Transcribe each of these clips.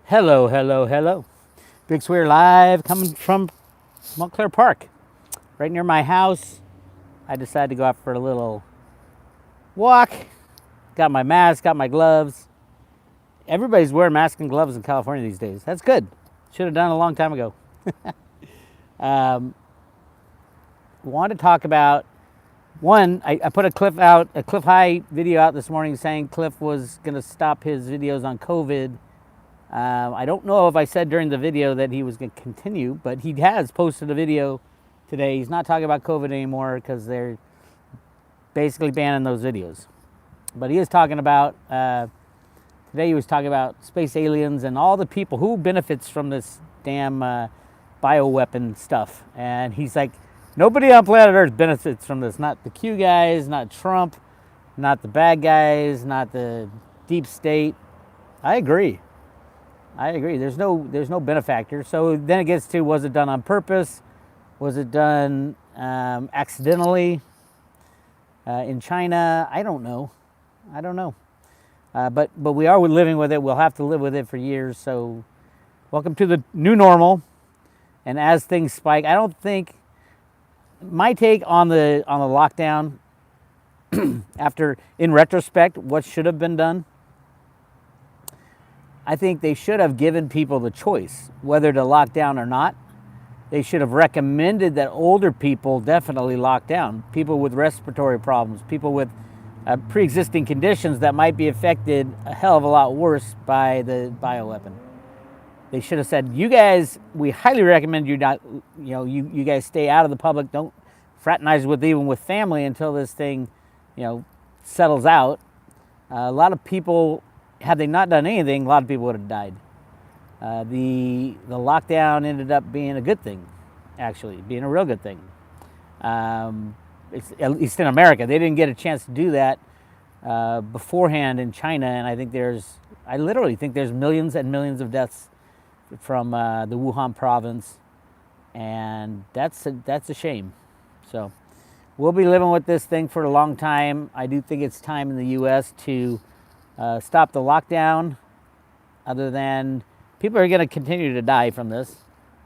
Hello, hello, hello. Big Swear live coming from Montclair Park, right near my house. I decided to go out for a little walk. Got my mask, got my gloves. Everybody's wearing masks and gloves in California these days. That's good. Should have done it a long time ago. Want to talk about one. I put a Cliff High video out this morning saying Cliff was going to stop his videos on COVID. I don't know if I said during the video that he was going to continue, but he has posted a video today. He's not talking about COVID anymore because they're basically banning those videos. But he is talking about, today he was talking about space aliens and all the people who benefits from this damn bioweapon stuff. And he's like, nobody on planet Earth benefits from this. Not the Q guys, not Trump, not the bad guys, not the deep state. I agree. There's no benefactor. So then it gets to, was it done on purpose? Was it done accidentally in China? I don't know. But we are living with it. We'll have to live with it for years. So welcome to the new normal. And as things spike, I don't think, my take on the lockdown after, in retrospect, what should have been done, I think they should have given people the choice whether to lock down or not. They should have recommended that older people definitely lock down. People with respiratory problems, people with pre-existing conditions that might be affected a hell of a lot worse by the bioweapon. They should have said, you guys, we highly recommend you not, you guys stay out of the public. Don't fraternize even with family until this thing, settles out. A lot of people, had they not done anything, a lot of people would have died. The lockdown ended up being a good thing, actually, being a real good thing. At least in America. They didn't get a chance to do that beforehand in China, and I literally think there's millions and millions of deaths from the Wuhan province, and that's a shame. So we'll be living with this thing for a long time. I do think it's time in the U.S. to stop the lockdown, other than people are going to continue to die from this,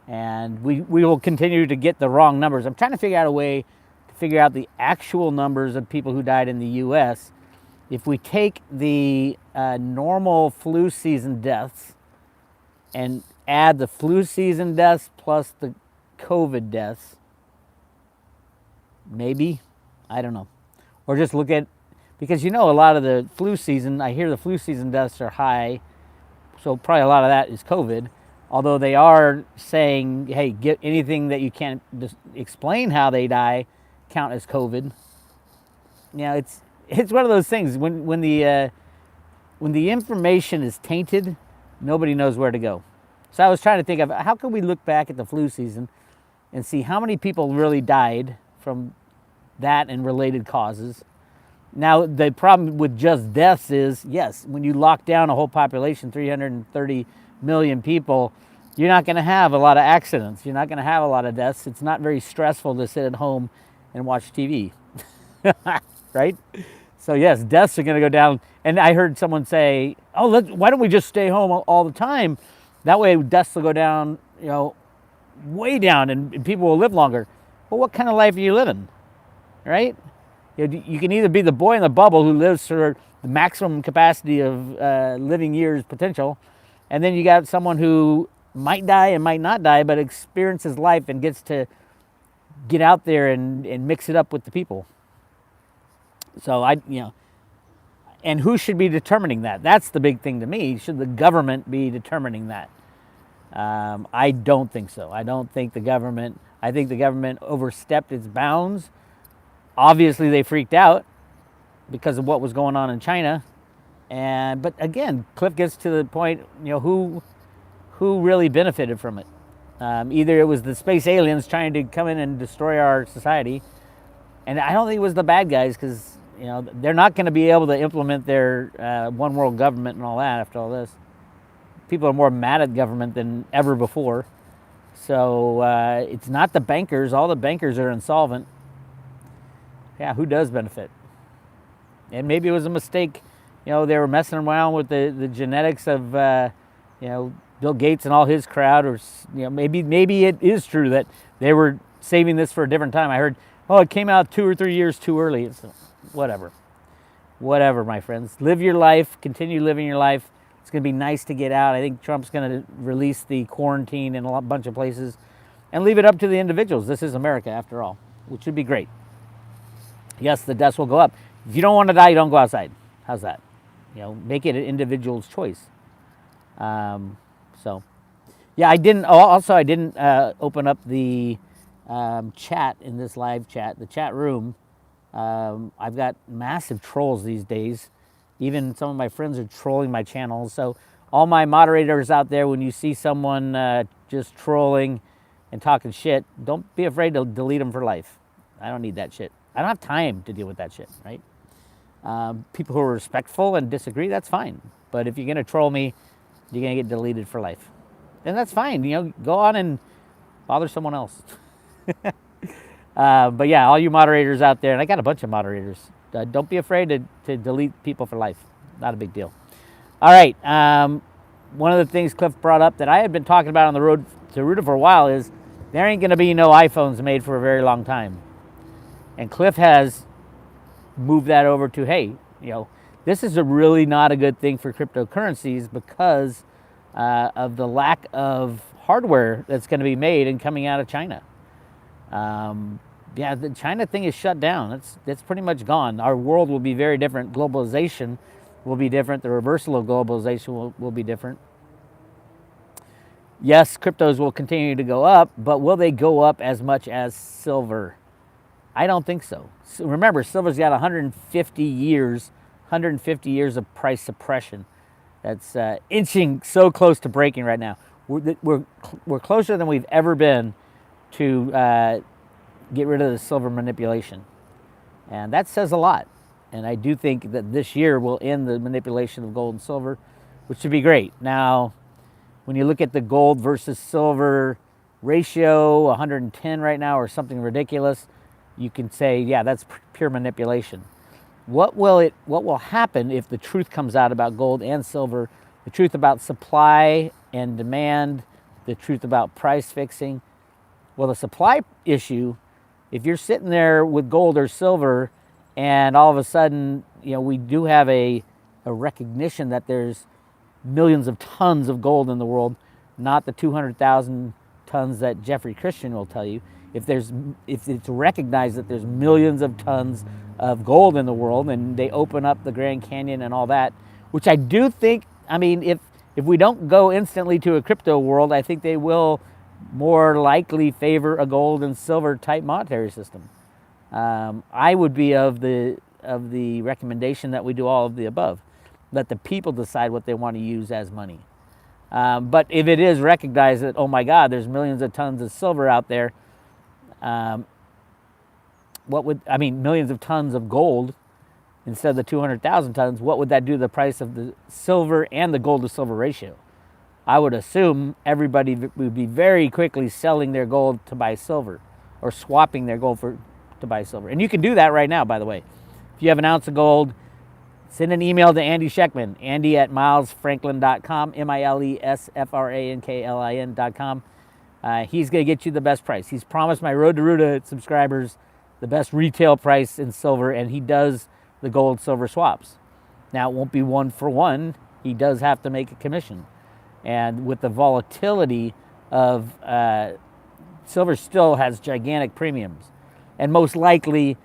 and we will continue to get the wrong numbers. I'm trying to figure out a way to figure out the actual numbers of people who died in the U.S. If we take the normal flu season deaths and add the flu season deaths plus the COVID deaths, maybe, I don't know. Or just look at, because a lot of the flu season, I hear the flu season deaths are high, so probably a lot of that is COVID. Although they are saying, hey, get anything that you can't explain how they die, count as COVID. It's one of those things. When the information is tainted, nobody knows where to go. So I was trying to think of, how can we look back at the flu season and see how many people really died from that and related causes. Now, the problem with just deaths is, yes, when you lock down a whole population, 330 million people, you're not going to have a lot of accidents. You're not going to have a lot of deaths. It's not very stressful to sit at home and watch TV, right? So yes, deaths are going to go down. And I heard someone say, why don't we just stay home all the time? That way deaths will go down, way down, and people will live longer. Well, what kind of life are you living, right? You can either be the boy in the bubble who lives for the maximum capacity of living years potential, and then you got someone who might die and might not die, but experiences life and gets to get out there and mix it up with the people. So and who should be determining that? That's the big thing to me. Should the government be determining that? I don't think so. I think the government overstepped its bounds. Obviously, they freaked out because of what was going on in China. But again, Cliff gets to the point, who really benefited from it. Either it was the space aliens trying to come in and destroy our society, and I don't think it was the bad guys, because they're not going to be able to implement their one world government and all that after all this. People are more mad at government than ever before. So it's not the bankers. All the bankers are insolvent. Yeah, who does benefit? And maybe it was a mistake. They were messing around with the genetics of, Bill Gates and all his crowd, or maybe it is true that they were saving this for a different time. I heard, oh, it came out 2 or 3 years too early. It's whatever, my friends. Live your life. Continue living your life. It's going to be nice to get out. I think Trump's going to release the quarantine in a bunch of places and leave it up to the individuals. This is America, after all, which would be great. Yes, the deaths will go up. If you don't want to die, you don't go outside. How's that? Make it an individual's choice. So, yeah, I didn't open up the chat in this live chat, the chat room. I've got massive trolls these days. Even some of my friends are trolling my channels. So all my moderators out there, when you see someone just trolling and talking shit, don't be afraid to delete them for life. I don't need that shit. I don't have time to deal with that shit, right? People who are respectful and disagree, that's fine. But if you're going to troll me, you're going to get deleted for life. And that's fine. Go on and bother someone else. But yeah, all you moderators out there, and I got a bunch of moderators, don't be afraid to delete people for life. Not a big deal. All right. One of the things Cliff brought up that I had been talking about on the road to Ruta for a while is there ain't going to be no iPhones made for a very long time. And Cliff has moved that over to, hey, this is really not a good thing for cryptocurrencies because of the lack of hardware that's going to be made and coming out of China. The China thing is shut down. It's pretty much gone. Our world will be very different. Globalization will be different. The reversal of globalization will be different. Yes, cryptos will continue to go up, but will they go up as much as silver? I don't think so. Remember, silver's got 150 years of price suppression. That's inching so close to breaking right now. We're closer than we've ever been to get rid of the silver manipulation. And that says a lot. And I do think that this year will end the manipulation of gold and silver, which should be great. Now, when you look at the gold versus silver ratio, 110 right now or something ridiculous, you can say, yeah, that's pure manipulation. What will happen if the truth comes out about gold and silver, the truth about supply and demand, the truth about price fixing? Well, the supply issue, if you're sitting there with gold or silver and all of a sudden, we do have a recognition that there's millions of tons of gold in the world, not the 200,000 tons that Jeffrey Christian will tell you. If it's recognized that there's millions of tons of gold in the world and they open up the Grand Canyon and all that, which I do think, if we don't go instantly to a crypto world, I think they will more likely favor a gold and silver type monetary system. I would be of the recommendation that we do all of the above. Let the people decide what they want to use as money. But if it is recognized that, oh my God, there's millions of tons of silver out there, millions of tons of gold instead of the 200,000 tons, what would that do to the price of the silver and the gold to silver ratio? I would assume everybody would be very quickly selling their gold to buy silver or swapping their gold to buy silver. And you can do that right now, by the way. If you have an ounce of gold, send an email to Andy Schectman, andy@milesfranklin.com, milesfranklin.com. He's going to get you the best price. He's promised my Road to Ruta subscribers the best retail price in silver, and he does the gold-silver swaps. Now, it won't be 1 for 1. He does have to make a commission. And with the volatility of silver still has gigantic premiums. And most likely,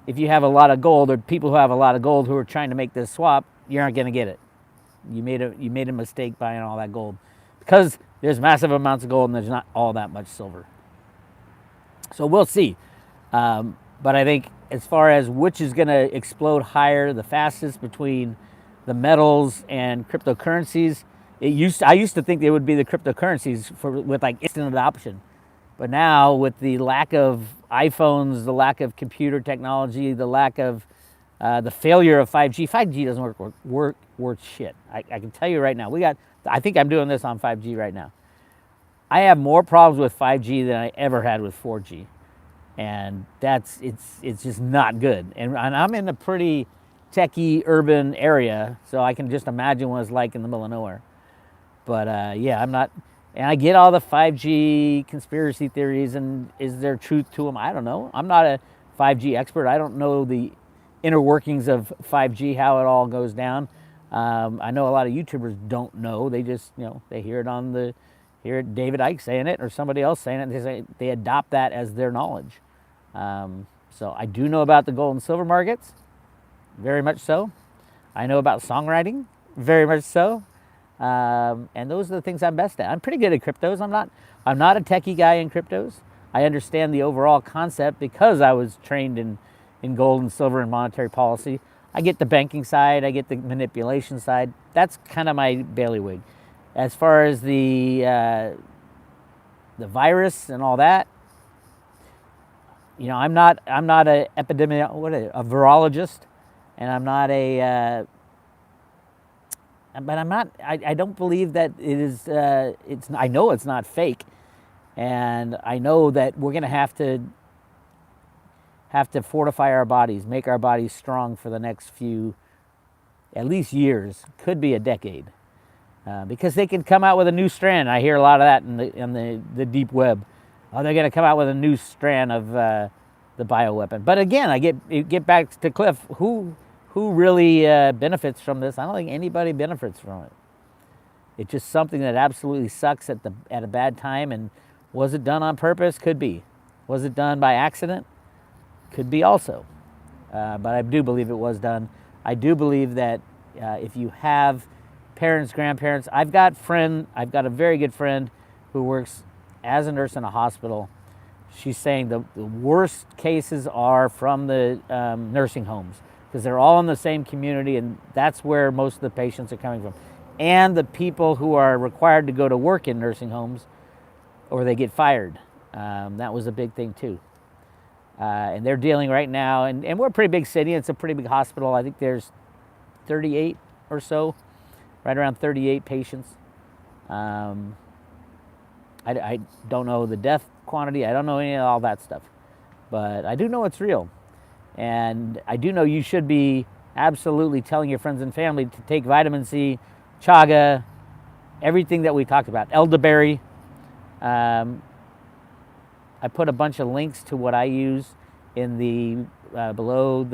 if you have a lot of gold or people who have a lot of gold who are trying to make this swap, you aren't going to get it. You made a mistake buying all that gold because there's massive amounts of gold and there's not all that much silver. So we'll see. But I think as far as which is going to explode higher, the fastest between the metals and cryptocurrencies, I used to think they would be the cryptocurrencies with like instant adoption. But now with the lack of iPhones, the lack of computer technology, the lack of the failure of 5G doesn't work worth shit. I can tell you right now, I think I'm doing this on 5G right now. I have more problems with 5G than I ever had with 4G. And it's just not good. And I'm in a pretty techie urban area, so I can just imagine what it's like in the middle of nowhere. But yeah, I'm not, and I get all the 5G conspiracy theories, and is there truth to them? I don't know. I'm not a 5G expert. I don't know the inner workings of 5G, how it all goes down. I know a lot of YouTubers don't know. They just, they hear it David Icke saying it or somebody else saying it, and they adopt that as their knowledge. So I do know about the gold and silver markets, very much so. I know about songwriting, very much so. And those are the things I'm best at. I'm pretty good at cryptos. I'm not a techie guy in cryptos. I understand the overall concept because I was trained in gold and silver and monetary policy. I get the banking side, I get the manipulation side. That's kind of my bailiwick. As far as the virus and all that, I'm not a a virologist, and I'm not a but I'm not. I don't believe that it is. I know it's not fake, and I know that we're going to have to fortify our bodies, make our bodies strong for the next few, at least years, could be a decade, because they can come out with a new strand. I hear a lot of that in the deep web. Oh, they're going to come out with a new strand of the bioweapon. But again, I get back to Cliff. Who really benefits from this? I don't think anybody benefits from it. It's just something that absolutely sucks at a bad time. And was it done on purpose? Could be. Was it done by accident? Could be also. But I do believe it was done. I do believe that if you have parents, grandparents, I've got a very good friend who works as a nurse in a hospital. She's saying the worst cases are from the nursing homes, because they're all in the same community, and that's where most of the patients are coming from. And the people who are required to go to work in nursing homes, or they get fired. That was a big thing too. And they're dealing right now, and we're a pretty big city. It's a pretty big hospital. I think there's 38 or so, right around 38 patients. I don't know the death quantity. I don't know any of all that stuff. But I do know it's real. And I do know you should be absolutely telling your friends and family to take vitamin C, chaga, everything that we talked about, elderberry. I put a bunch of links to what I use in the below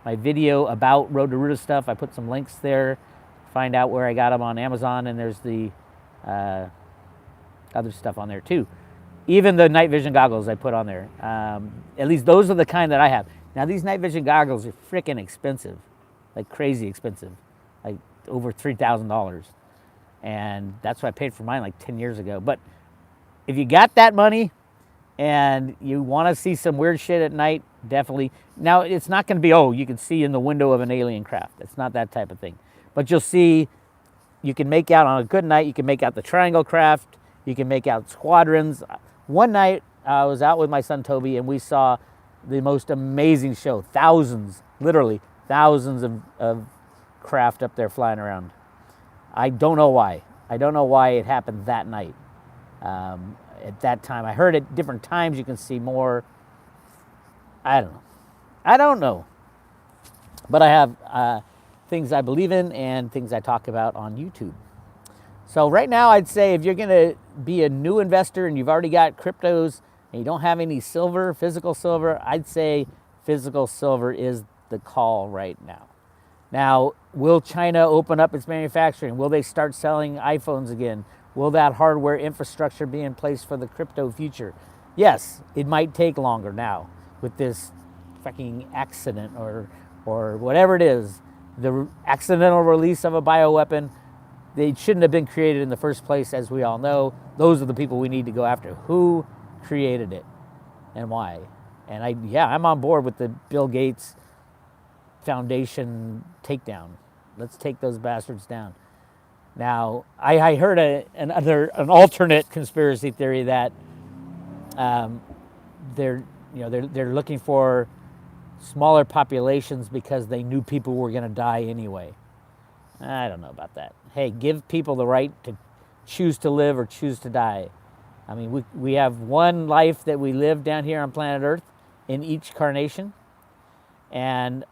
my video about Road to Ruta stuff. I put some links there. Find out where I got them on Amazon, and there's the other stuff on there too. Even the night vision goggles I put on there. At least those are the kind that I have. Now, these night vision goggles are freaking expensive, like crazy expensive, like over $3,000. And that's what I paid for mine like 10 years ago. But if you got that money and you want to see some weird shit at night, definitely. Now, it's not going to be, you can see in the window of an alien craft. It's not that type of thing. But you'll see, you can make out on a good night, you can make out the triangle craft, you can make out squadrons. One night, I was out with my son Toby, and we saw the most amazing show. Literally thousands of craft up there flying around. I don't know why. I don't know why it happened that night. At that time, I heard at different times you can see more. I don't know. But I have things I believe in and things I talk about on YouTube. So right now, I'd say if you're going to be a new investor and you've already got cryptos and you don't have any silver, physical silver, I'd say physical silver is the call right now. Now, will China open up its manufacturing? Will they start selling iPhones again? Will that hardware infrastructure be in place for the crypto future? Yes, it might take longer now with this fucking accident or whatever it is, the accidental release of a bioweapon. They shouldn't have been created in the first place, as we all know. Those are the people we need to go after. Who created it and why? And I'm on board with the Bill Gates Foundation takedown. Let's take those bastards down. Now, I heard an alternate conspiracy theory that they're looking for smaller populations because they knew people were going to die anyway. I don't know about that. Hey, give people the right to choose to live or choose to die. I mean, we have one life that we live down here on planet Earth in each carnation. And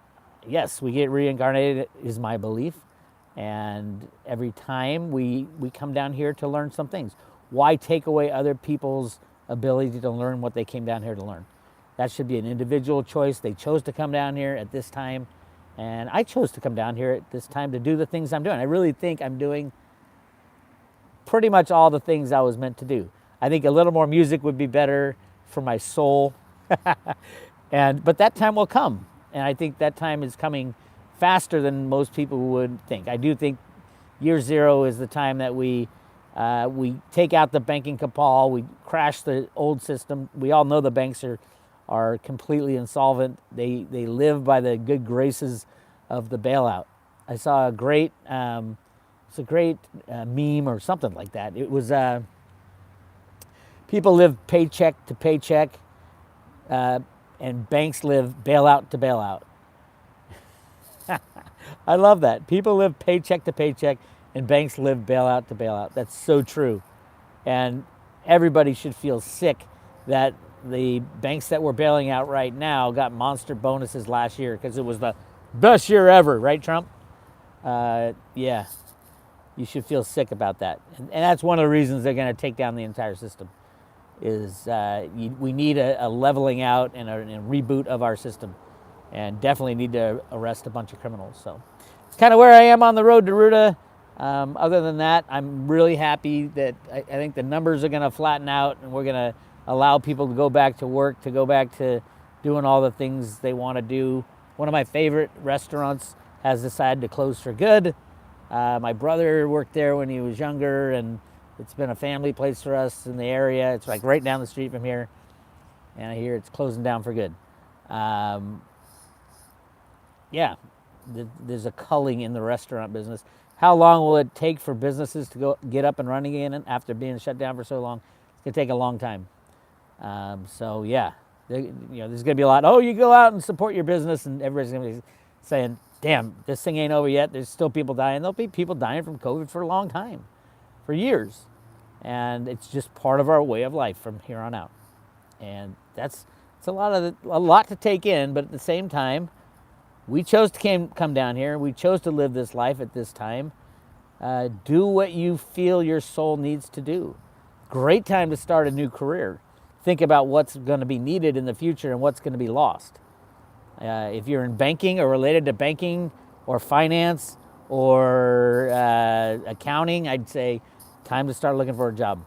yes, we get reincarnated, is my belief. And every time we come down here to learn some things. Why take away other people's ability to learn what they came down here to learn? That should be an individual choice. They chose to come down here at this time, and I chose to come down here at this time to do the things I'm doing. I really think I'm doing pretty much all the things I was meant to do. I think a little more music would be better for my soul. But that time will come, and I think that time is coming faster than most people would think. I do think year zero is the time that we take out the banking cabal, we crash the old system. We all know the banks are completely insolvent. They live by the good graces of the bailout. I saw a great meme or something like that. It was people live paycheck to paycheck, and banks live bailout to bailout. I love that. People live paycheck to paycheck, and banks live bailout to bailout. That's so true. And everybody should feel sick that the banks that we're bailing out right now got monster bonuses last year because it was the best year ever, right, Trump? Yeah, you should feel sick about that. And that's one of the reasons they're going to take down the entire system is we need a leveling out and a reboot of our system, and definitely need to arrest a bunch of criminals. So it's kind of where I am on the road to Ruta. Other than that, I'm really happy that I think the numbers are going to flatten out, and we're going to allow people to go back to work, to go back to doing all the things they want to do. One of my favorite restaurants has decided to close for good. My brother worked there when he was younger, and it's been a family place for us in the area. It's like right down the street from here, and I hear it's closing down for good. Yeah, there's a culling in the restaurant business. How long will it take for businesses to get up and running again after being shut down for so long? It's going to take a long time. So yeah, there's going to be a lot. Oh, you go out and support your business, and everybody's going to be saying, "Damn, this thing ain't over yet. There's still people dying." There'll be people dying from COVID for a long time, for years, and it's just part of our way of life from here on out. And it's a lot to take in, but at the same time, we chose to come down here. We chose to live this life at this time. Do what you feel your soul needs to do. Great time to start a new career. Think about what's going to be needed in the future and what's going to be lost. If you're in banking or related to banking or finance or accounting, I'd say time to start looking for a job.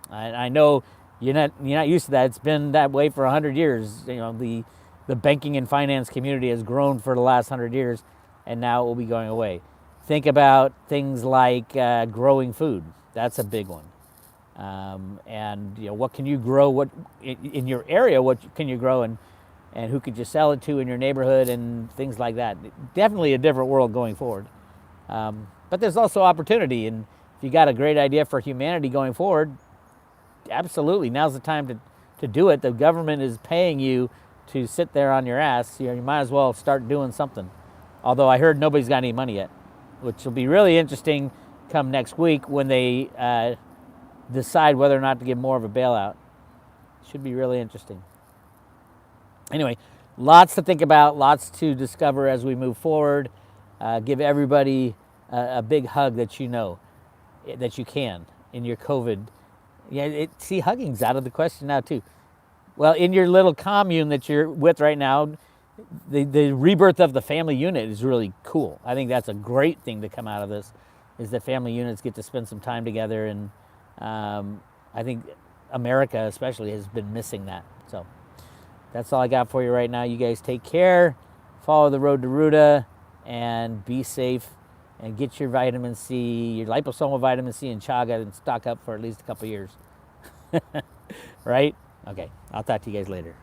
I know you're not used to that. It's been that way for 100 years. The banking and finance community has grown for the last 100 years, and now it will be going away. Think about things like growing food. That's a big one. And what can you grow? What in your area? What can you grow, and who could you sell it to in your neighborhood, and things like that. Definitely a different world going forward. But there's also opportunity, and if you got a great idea for humanity going forward, absolutely, now's the time to do it. The government is paying you to sit there on your ass. You might as well start doing something. Although I heard nobody's got any money yet, which will be really interesting come next week when they decide whether or not to give more of a bailout. Should be really interesting. Anyway, lots to think about, lots to discover as we move forward. Give everybody a big hug that that you can in your COVID. Yeah, see, hugging's out of the question now too. Well, in your little commune that you're with right now, the rebirth of the family unit is really cool. I think that's a great thing to come out of this, is that family units get to spend some time together, and I think America especially has been missing that. So that's all I got for you right now. You guys take care, follow the road to Ruta, and be safe, and get your vitamin C, your liposomal vitamin C and chaga, and stock up for at least a couple years. Right? Okay, I'll talk to you guys later.